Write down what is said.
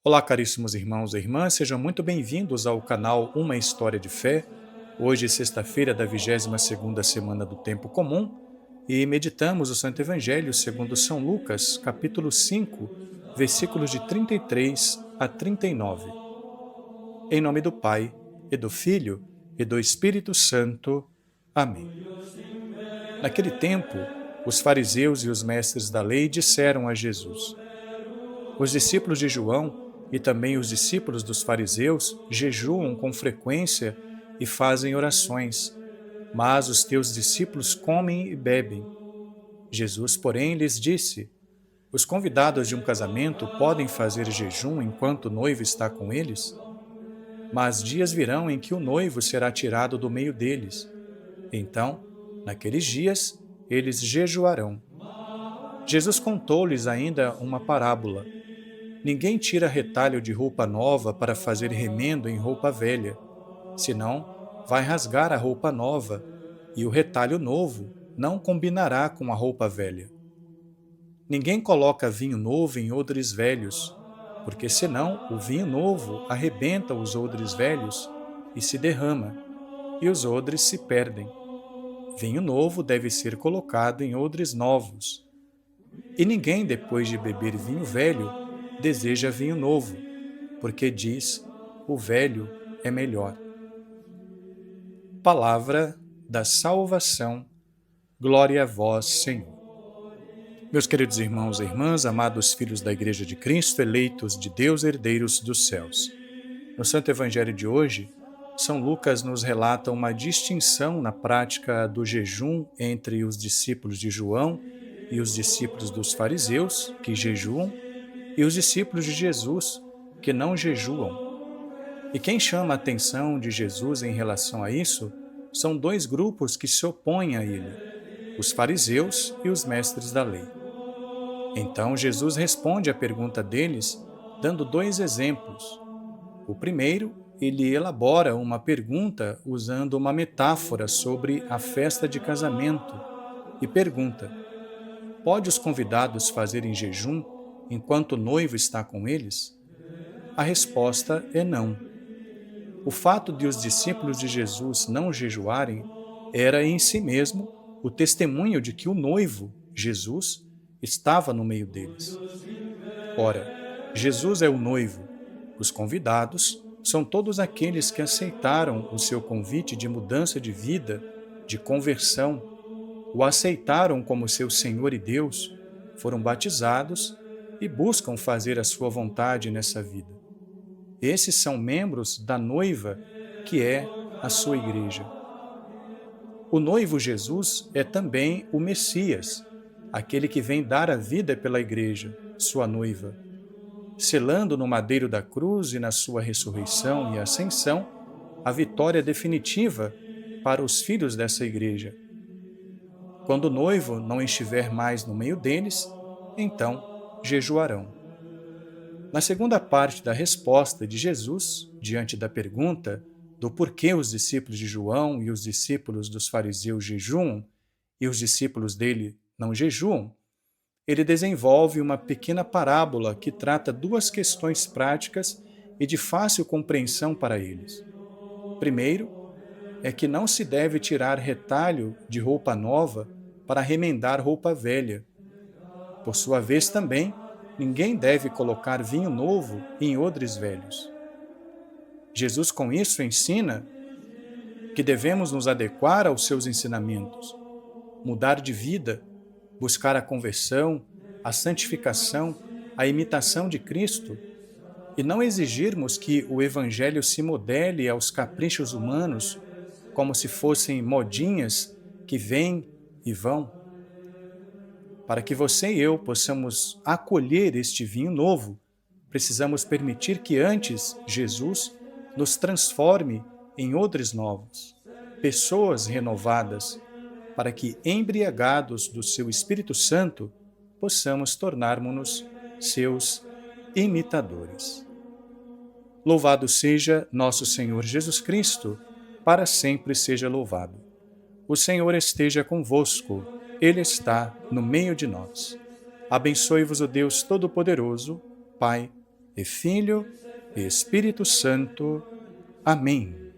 Olá, caríssimos irmãos e irmãs, sejam muito bem-vindos ao canal Uma História de Fé. Hoje, sexta-feira da 22ª semana do Tempo Comum, e meditamos o Santo Evangelho segundo São Lucas, capítulo 5, versículos de 33 a 39. Em nome do Pai, e do Filho, e do Espírito Santo. Amém. Naquele tempo, os fariseus e os mestres da lei disseram a Jesus: Os discípulos de João e também os discípulos dos fariseus jejuam com frequência e fazem orações, mas os teus discípulos comem e bebem. Jesus, porém, lhes disse: Os convidados de um casamento podem fazer jejum enquanto o noivo está com eles? Mas dias virão em que o noivo será tirado do meio deles. Então, naqueles dias, eles jejuarão. Jesus contou-lhes ainda uma parábola. Ninguém tira retalho de roupa nova para fazer remendo em roupa velha, senão vai rasgar a roupa nova, e o retalho novo não combinará com a roupa velha. Ninguém coloca vinho novo em odres velhos, porque senão o vinho novo arrebenta os odres velhos e se derrama, e os odres se perdem. Vinho novo deve ser colocado em odres novos. E ninguém, depois de beber vinho velho, deseja vinho novo, porque diz: o velho é melhor. Palavra da salvação. Glória a vós, Senhor. Meus queridos irmãos e irmãs, amados filhos da Igreja de Cristo, eleitos de Deus, herdeiros dos céus. No Santo Evangelho de hoje, São Lucas nos relata uma distinção na prática do jejum entre os discípulos de João e os discípulos dos fariseus, que jejuam, e os discípulos de Jesus, que não jejuam. E quem chama a atenção de Jesus em relação a isso são dois grupos que se opõem a ele, os fariseus e os mestres da lei. Então Jesus responde à pergunta deles, dando dois exemplos. O primeiro, ele elabora uma pergunta usando uma metáfora sobre a festa de casamento e pergunta: Pode os convidados fazerem jejum enquanto o noivo está com eles? A resposta é não. O fato de os discípulos de Jesus não jejuarem era em si mesmo o testemunho de que o noivo, Jesus, estava no meio deles. Ora, Jesus é o noivo. Os convidados são todos aqueles que aceitaram o seu convite de mudança de vida, de conversão, o aceitaram como seu Senhor e Deus, foram batizados e buscam fazer a sua vontade nessa vida. Esses são membros da noiva, que é a sua igreja. O noivo Jesus é também o Messias, aquele que vem dar a vida pela igreja, sua noiva, selando no madeiro da cruz e na sua ressurreição e ascensão a vitória definitiva para os filhos dessa igreja. Quando o noivo não estiver mais no meio deles, então jejuarão. Na segunda parte da resposta de Jesus, diante da pergunta do porquê os discípulos de João e os discípulos dos fariseus jejuam e os discípulos dele não jejuam, ele desenvolve uma pequena parábola que trata duas questões práticas e de fácil compreensão para eles. Primeiro, é que não se deve tirar retalho de roupa nova para remendar roupa velha. Por sua vez também, ninguém deve colocar vinho novo em odres velhos. Jesus com isso ensina que devemos nos adequar aos seus ensinamentos, mudar de vida, buscar a conversão, a santificação, a imitação de Cristo, e não exigirmos que o Evangelho se modele aos caprichos humanos, como se fossem modinhas que vêm e vão. Para que você e eu possamos acolher este vinho novo, precisamos permitir que antes Jesus nos transforme em odres novos, pessoas renovadas, para que, embriagados do seu Espírito Santo, possamos tornarmos-nos seus imitadores. Louvado seja nosso Senhor Jesus Cristo, para sempre seja louvado. O Senhor esteja convosco, Ele está no meio de nós. Abençoe-vos o Deus Todo-Poderoso, Pai e Filho e Espírito Santo. Amém.